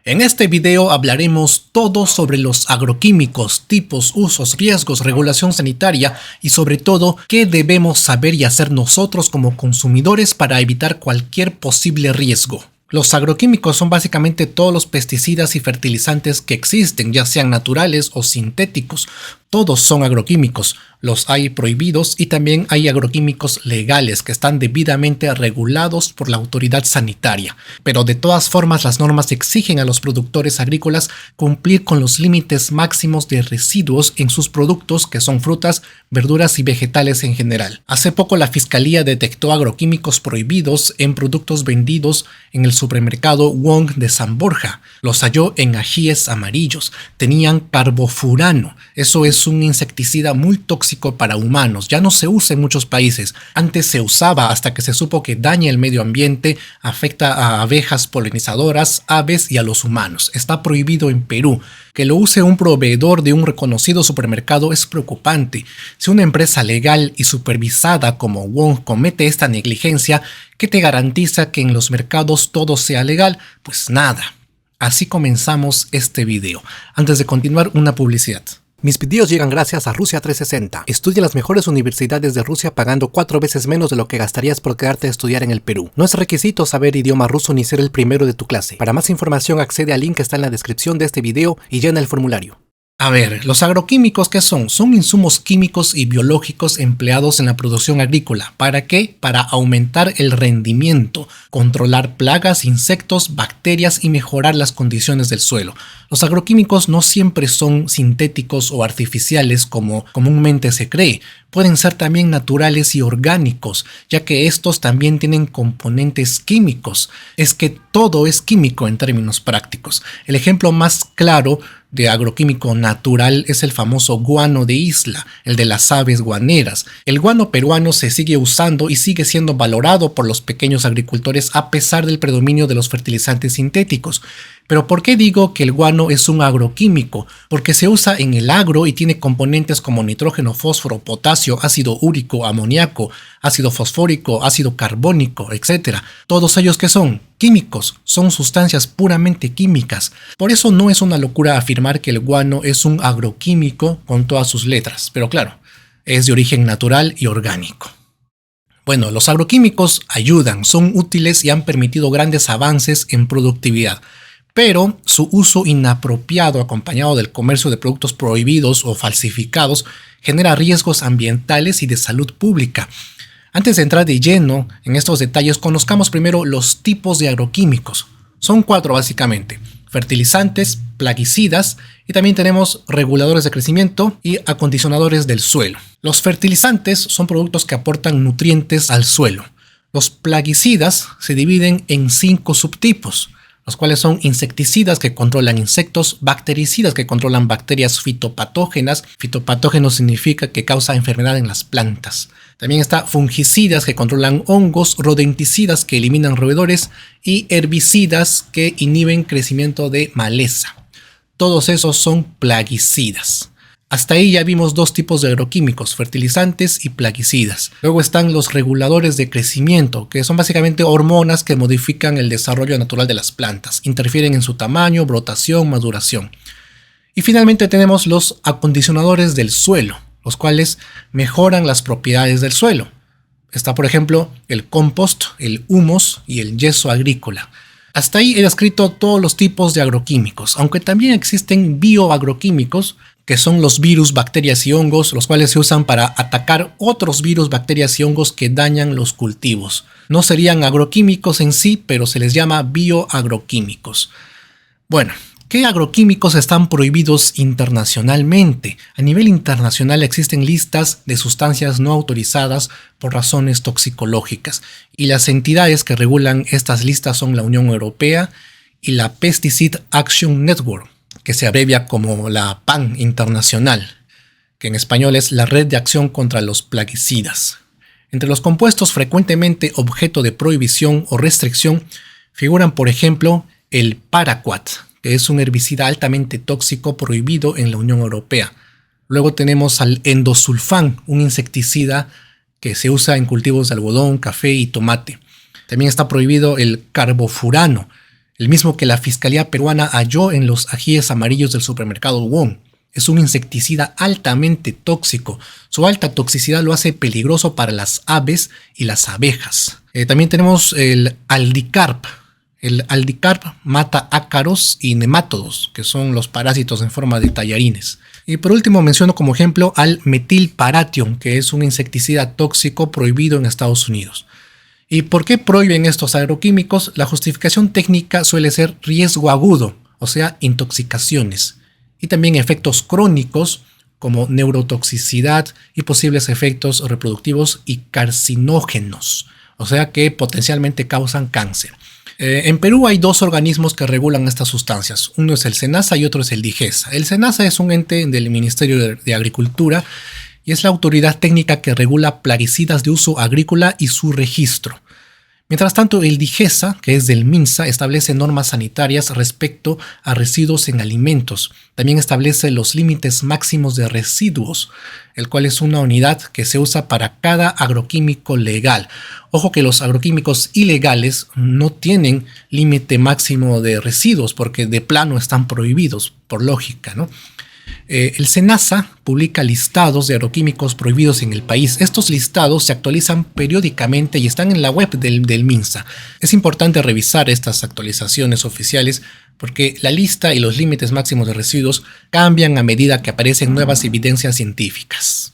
En este video hablaremos todo sobre los agroquímicos, tipos, usos, riesgos, regulación sanitaria y sobre todo qué debemos saber y hacer nosotros como consumidores para evitar cualquier posible riesgo. Los agroquímicos son básicamente todos los pesticidas y fertilizantes que existen, ya sean naturales o sintéticos. Todos son agroquímicos, los hay prohibidos y también hay agroquímicos legales que están debidamente regulados por la autoridad sanitaria. Pero de todas formas las normas exigen a los productores agrícolas cumplir con los límites máximos de residuos en sus productos, que son frutas, verduras y vegetales en general. Hace poco la Fiscalía detectó agroquímicos prohibidos en productos vendidos en el supermercado Wong de San Borja. Los halló en ajíes amarillos, tenían carbofurano, eso es un insecticida muy tóxico para humanos, ya no se usa en muchos países. Antes se usaba hasta que se supo que daña el medio ambiente, afecta a abejas polinizadoras, aves y a los humanos. Está prohibido en Perú. Que lo use un proveedor de un reconocido supermercado es preocupante. Si una empresa legal y supervisada como Wong comete esta negligencia, ¿qué te garantiza que en los mercados todo sea legal? Pues nada. Así comenzamos este video. Antes de continuar, una publicidad. Mis videos llegan gracias a Rusia 360. Estudia en las mejores universidades de Rusia pagando 4 veces menos de lo que gastarías por quedarte a estudiar en el Perú. No es requisito saber idioma ruso ni ser el primero de tu clase. Para más información accede al link que está en la descripción de este video y llena el formulario. A ver, los agroquímicos, ¿qué son? Son insumos químicos y biológicos empleados en la producción agrícola. ¿Para qué? Para aumentar el rendimiento, controlar plagas, insectos, bacterias y mejorar las condiciones del suelo. Los agroquímicos no siempre son sintéticos o artificiales como comúnmente se cree. Pueden ser también naturales y orgánicos, ya que estos también tienen componentes químicos. Es que todo es químico en términos prácticos. El ejemplo más claro de agroquímico natural es el famoso guano de isla, el de las aves guaneras. El guano peruano se sigue usando y sigue siendo valorado por los pequeños agricultores a pesar del predominio de los fertilizantes sintéticos. Pero ¿por qué digo que el guano es un agroquímico? Porque se usa en el agro y tiene componentes como nitrógeno, fósforo, potasio, ácido úrico, amoníaco, ácido fosfórico, ácido carbónico, etc. Todos ellos, ¿qué son? Químicos, son sustancias puramente químicas. Por eso no es una locura afirmar que el guano es un agroquímico con todas sus letras, pero claro, es de origen natural y orgánico. Bueno, los agroquímicos ayudan, son útiles y han permitido grandes avances en productividad. Pero su uso inapropiado acompañado del comercio de productos prohibidos o falsificados genera riesgos ambientales y de salud pública. Antes de entrar de lleno en estos detalles, conozcamos primero los tipos de agroquímicos. Son 4 básicamente: fertilizantes, plaguicidas y también tenemos reguladores de crecimiento y acondicionadores del suelo. Los fertilizantes son productos que aportan nutrientes al suelo. Los plaguicidas se dividen en 5 subtipos, los cuales son insecticidas que controlan insectos, bactericidas que controlan bacterias fitopatógenas. Fitopatógeno significa que causa enfermedad en las plantas. También está fungicidas que controlan hongos, rodenticidas que eliminan roedores y herbicidas que inhiben crecimiento de maleza. Todos esos son plaguicidas. Hasta ahí ya vimos 2 tipos de agroquímicos, fertilizantes y plaguicidas. Luego están los reguladores de crecimiento, que son básicamente hormonas que modifican el desarrollo natural de las plantas, interfieren en su tamaño, brotación, maduración. Y finalmente tenemos los acondicionadores del suelo, los cuales mejoran las propiedades del suelo. Está por ejemplo el compost, el humus y el yeso agrícola. Hasta ahí he descrito todos los tipos de agroquímicos, aunque también existen bioagroquímicos, que son los virus, bacterias y hongos, los cuales se usan para atacar otros virus, bacterias y hongos que dañan los cultivos. No serían agroquímicos en sí, pero se les llama bioagroquímicos. Bueno, ¿qué agroquímicos están prohibidos internacionalmente? A nivel internacional existen listas de sustancias no autorizadas por razones toxicológicas, y las entidades que regulan estas listas son la Unión Europea y la Pesticide Action Network, que se abrevia como la PAN internacional, que en español es la Red de Acción contra los Plaguicidas. Entre los compuestos frecuentemente objeto de prohibición o restricción figuran, por ejemplo, el paraquat, que es un herbicida altamente tóxico prohibido en la Unión Europea. Luego tenemos al endosulfán, un insecticida que se usa en cultivos de algodón, café y tomate. También está prohibido el carbofurano. el mismo que la Fiscalía peruana halló en los ajíes amarillos del supermercado Wong. Es un insecticida altamente tóxico. Su alta toxicidad lo hace peligroso para las aves y las abejas. También tenemos el Aldicarb. El Aldicarb mata ácaros y nemátodos, que son los parásitos en forma de tallarines. Y por último menciono como ejemplo al metilparation, que es un insecticida tóxico prohibido en Estados Unidos. ¿Y por qué prohíben estos agroquímicos? La justificación técnica suele ser riesgo agudo, o sea, intoxicaciones. Y también efectos crónicos como neurotoxicidad y posibles efectos reproductivos y carcinógenos, o sea que potencialmente causan cáncer. En Perú hay dos organismos que regulan estas sustancias. Uno es el SENASA y otro es el DIGESA. El SENASA es un ente del Ministerio de Agricultura y es la autoridad técnica que regula plaguicidas de uso agrícola y su registro. Mientras tanto, el DIGESA, que es del MINSA, establece normas sanitarias respecto a residuos en alimentos. También establece los límites máximos de residuos, el cual es una unidad que se usa para cada agroquímico legal. Ojo que los agroquímicos ilegales no tienen límite máximo de residuos porque de plano están prohibidos, por lógica, ¿no? El SENASA publica listados de agroquímicos prohibidos en el país. Estos listados se actualizan periódicamente y están en la web del MINSA. Es importante revisar estas actualizaciones oficiales porque la lista y los límites máximos de residuos cambian a medida que aparecen nuevas evidencias científicas.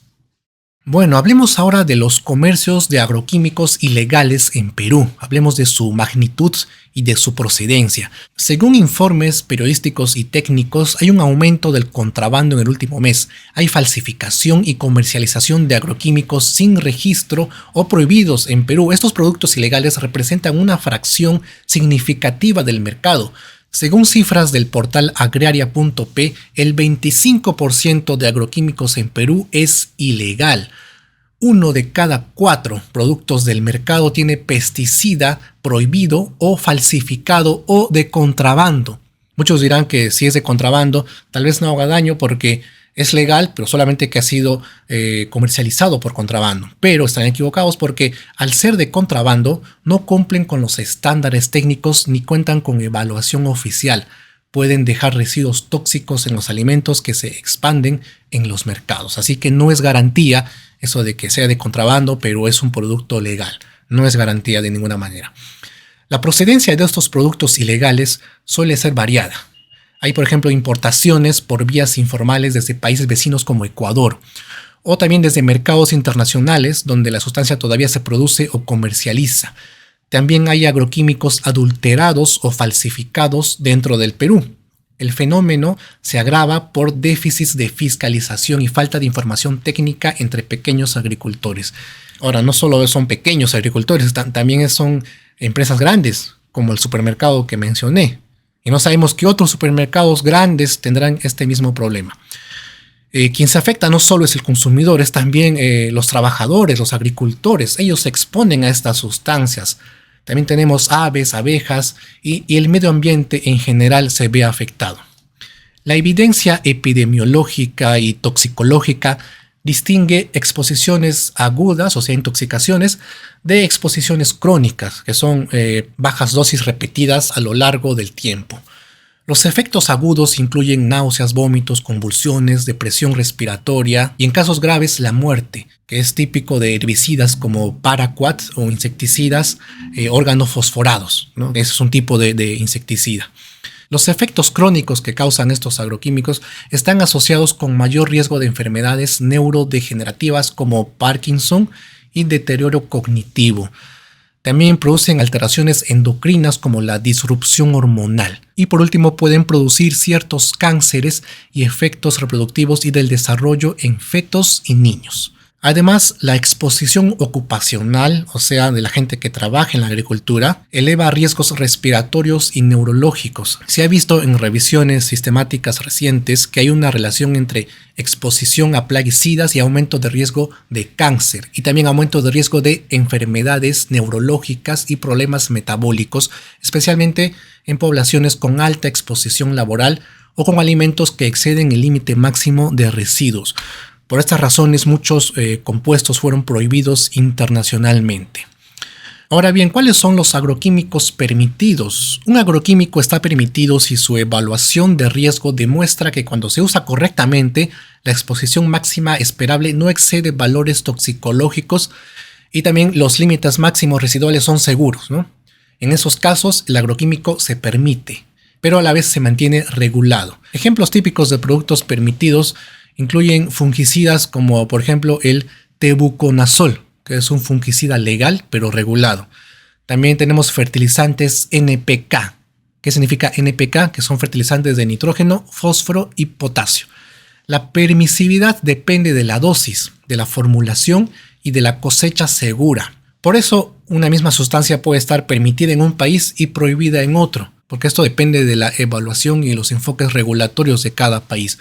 Bueno, hablemos ahora de los comercios de agroquímicos ilegales en Perú. Hablemos de su magnitud y de su procedencia. Según informes periodísticos y técnicos, hay un aumento del contrabando en el último mes. Hay falsificación y comercialización de agroquímicos sin registro o prohibidos en Perú. Estos productos ilegales representan una fracción significativa del mercado. Según cifras del portal agraria.p, el 25% de agroquímicos en Perú es ilegal. 1 de cada 4 productos del mercado tiene pesticida prohibido o falsificado o de contrabando. Muchos dirán que si es de contrabando, tal vez no haga daño porque es legal, pero solamente que ha sido comercializado por contrabando. Pero están equivocados porque al ser de contrabando no cumplen con los estándares técnicos ni cuentan con evaluación oficial. Pueden dejar residuos tóxicos en los alimentos que se expanden en los mercados. Así que no es garantía eso de que sea de contrabando, pero es un producto legal. No es garantía de ninguna manera. La procedencia de estos productos ilegales suele ser variada. Hay, por ejemplo, importaciones por vías informales desde países vecinos como Ecuador, o también desde mercados internacionales donde la sustancia todavía se produce o comercializa. También hay agroquímicos adulterados o falsificados dentro del Perú. El fenómeno se agrava por déficits de fiscalización y falta de información técnica entre pequeños agricultores. Ahora, no solo son pequeños agricultores, también son empresas grandes, como el supermercado que mencioné. Y no sabemos qué otros supermercados grandes tendrán este mismo problema. Quien se afecta no solo es el consumidor, es también los trabajadores, los agricultores. Ellos se exponen a estas sustancias. También tenemos aves, abejas y el medio ambiente en general se ve afectado. La evidencia epidemiológica y toxicológica distingue exposiciones agudas, o sea, intoxicaciones, de exposiciones crónicas, que son bajas dosis repetidas a lo largo del tiempo. Los efectos agudos incluyen náuseas, vómitos, convulsiones, depresión respiratoria y en casos graves la muerte, que es típico de herbicidas como paraquat o insecticidas organofosforados, ¿no? Ese es un tipo de insecticida. Los efectos crónicos que causan estos agroquímicos están asociados con mayor riesgo de enfermedades neurodegenerativas como Parkinson y deterioro cognitivo. También producen alteraciones endocrinas como la disrupción hormonal. Y por último pueden producir ciertos cánceres y efectos reproductivos y del desarrollo en fetos y niños. Además, la exposición ocupacional, o sea, de la gente que trabaja en la agricultura, eleva riesgos respiratorios y neurológicos. Se ha visto en revisiones sistemáticas recientes que hay una relación entre exposición a plaguicidas y aumento de riesgo de cáncer, y también aumento de riesgo de enfermedades neurológicas y problemas metabólicos, especialmente en poblaciones con alta exposición laboral o con alimentos que exceden el límite máximo de residuos. Por estas razones, muchos compuestos fueron prohibidos internacionalmente. Ahora bien, ¿cuáles son los agroquímicos permitidos? Un agroquímico está permitido si su evaluación de riesgo demuestra que cuando se usa correctamente, la exposición máxima esperable no excede valores toxicológicos y también los límites máximos residuales son seguros, ¿no? En esos casos, el agroquímico se permite, pero a la vez se mantiene regulado. Ejemplos típicos de productos permitidos incluyen fungicidas como, por ejemplo, el tebuconazol, que es un fungicida legal pero regulado. También tenemos fertilizantes NPK. ¿Qué significa NPK? Que son fertilizantes de nitrógeno, fósforo y potasio. La permisividad depende de la dosis, de la formulación y de la cosecha segura. Por eso, una misma sustancia puede estar permitida en un país y prohibida en otro, porque esto depende de la evaluación y los enfoques regulatorios de cada país.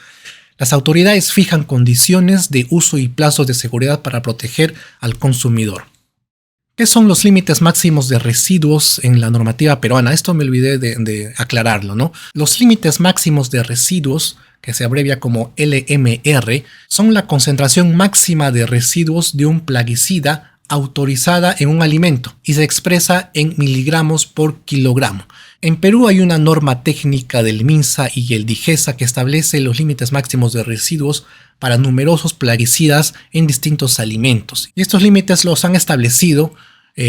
Las autoridades fijan condiciones de uso y plazos de seguridad para proteger al consumidor. ¿Qué son los límites máximos de residuos en la normativa peruana? Esto me olvidé de aclararlo, ¿no? Los límites máximos de residuos, que se abrevia como LMR, son la concentración máxima de residuos de un plaguicida autorizada en un alimento y se expresa en miligramos por kilogramo. En Perú hay una norma técnica del MINSA y el DIGESA que establece los límites máximos de residuos para numerosos plaguicidas en distintos alimentos. Y estos límites los han establecido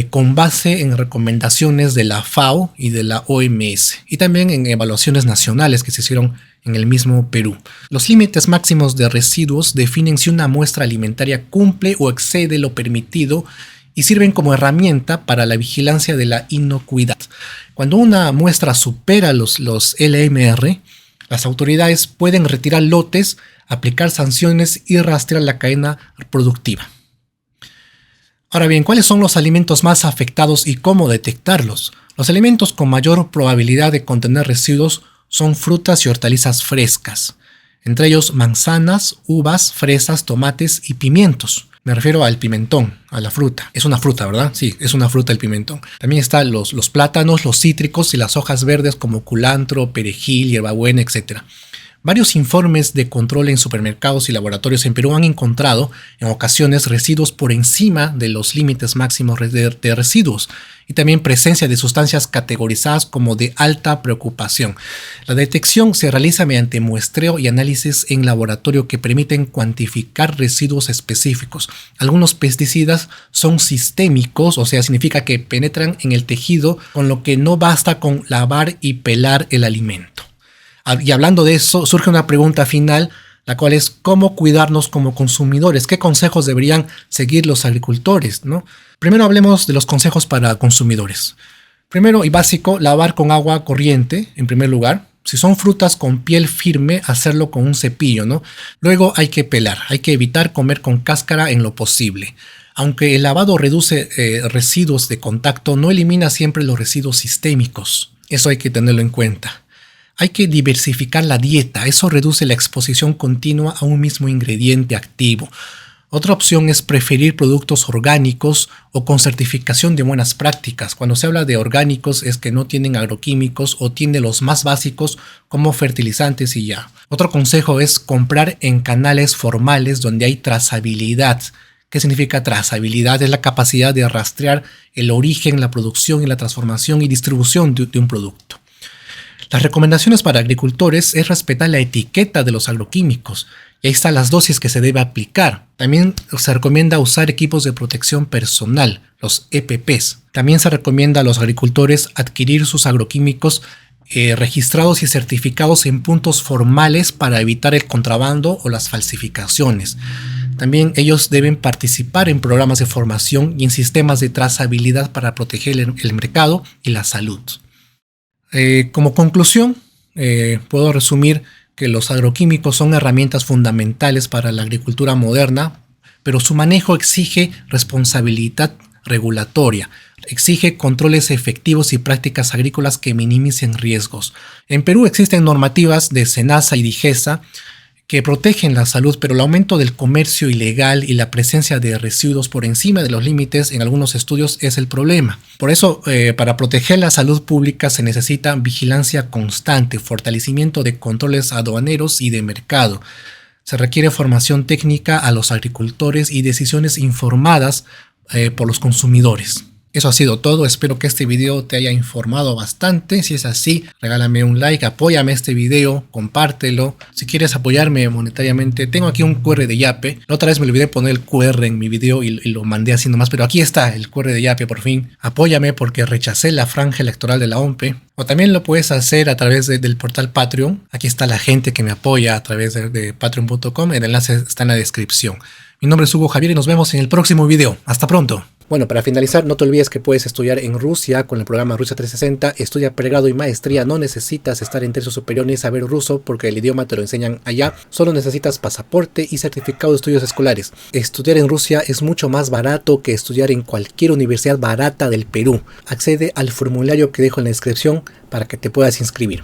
con base en recomendaciones de la FAO y de la OMS y también en evaluaciones nacionales que se hicieron en el mismo Perú. Los límites máximos de residuos definen si una muestra alimentaria cumple o excede lo permitido y sirven como herramienta para la vigilancia de la inocuidad. Cuando una muestra supera los LMR, las autoridades pueden retirar lotes, aplicar sanciones y rastrear la cadena productiva. Ahora bien, ¿cuáles son los alimentos más afectados y cómo detectarlos? Los alimentos con mayor probabilidad de contener residuos son frutas y hortalizas frescas, entre ellos manzanas, uvas, fresas, tomates y pimientos. Me refiero al pimentón, a la fruta. Es una fruta, ¿verdad? Sí, es una fruta el pimentón. También están los plátanos, los cítricos y las hojas verdes como culantro, perejil, hierbabuena, etc. Varios informes de control en supermercados y laboratorios en Perú han encontrado en ocasiones residuos por encima de los límites máximos de residuos y también presencia de sustancias categorizadas como de alta preocupación. La detección se realiza mediante muestreo y análisis en laboratorio que permiten cuantificar residuos específicos. Algunos pesticidas son sistémicos, o sea, significa que penetran en el tejido, con lo que no basta con lavar y pelar el alimento. Y hablando de eso, surge una pregunta final, la cual es ¿cómo cuidarnos como consumidores? ¿Qué consejos deberían seguir los agricultores, ¿no? Primero hablemos de los consejos para consumidores. Primero y básico, lavar con agua corriente, en primer lugar. Si son frutas con piel firme, hacerlo con un cepillo, ¿no? Luego hay que pelar, hay que evitar comer con cáscara en lo posible. Aunque el lavado reduce residuos de contacto, no elimina siempre los residuos sistémicos. Eso hay que tenerlo en cuenta. Hay que diversificar la dieta, eso reduce la exposición continua a un mismo ingrediente activo. Otra opción es preferir productos orgánicos o con certificación de buenas prácticas. Cuando se habla de orgánicos es que no tienen agroquímicos o tienen los más básicos como fertilizantes y ya. Otro consejo es comprar en canales formales donde hay trazabilidad. ¿Qué significa trazabilidad? Es la capacidad de rastrear el origen, la producción y la transformación y distribución de un producto. Las recomendaciones para agricultores es respetar la etiqueta de los agroquímicos y ahí están las dosis que se debe aplicar. También se recomienda usar equipos de protección personal, los EPPs. También se recomienda a los agricultores adquirir sus agroquímicos registrados y certificados en puntos formales para evitar el contrabando o las falsificaciones. También ellos deben participar en programas de formación y en sistemas de trazabilidad para proteger el mercado y la salud. Como conclusión, puedo resumir que los agroquímicos son herramientas fundamentales para la agricultura moderna, pero su manejo exige responsabilidad regulatoria, exige controles efectivos y prácticas agrícolas que minimicen riesgos. En Perú existen normativas de SENASA y DIGESA que protegen la salud, pero el aumento del comercio ilegal y la presencia de residuos por encima de los límites en algunos estudios es el problema. Por eso, para proteger la salud pública se necesita vigilancia constante, fortalecimiento de controles aduaneros y de mercado. Se requiere formación técnica a los agricultores y decisiones informadas por los consumidores. Eso ha sido todo, espero que este video te haya informado bastante. Si es así, regálame un like, apóyame este video, compártelo. Si quieres apoyarme monetariamente, tengo aquí un QR de Yape. La otra vez me olvidé poner el QR en mi video y lo mandé así nomás, pero aquí está el QR de Yape por fin. Apóyame porque rechacé la franja electoral de la OMP. O también lo puedes hacer a través del portal Patreon. Aquí está la gente que me apoya a través de patreon.com. El enlace está en la descripción. Mi nombre es Hugo Javier y nos vemos en el próximo video. Hasta pronto. Bueno, para finalizar, no te olvides que puedes estudiar en Rusia con el programa Rusia 360. Estudia pregrado y maestría. No necesitas estar en tercio superior ni saber ruso porque el idioma te lo enseñan allá. Solo necesitas pasaporte y certificado de estudios escolares. Estudiar en Rusia es mucho más barato que estudiar en cualquier universidad barata del Perú. Accede al formulario que dejo en la descripción para que te puedas inscribir.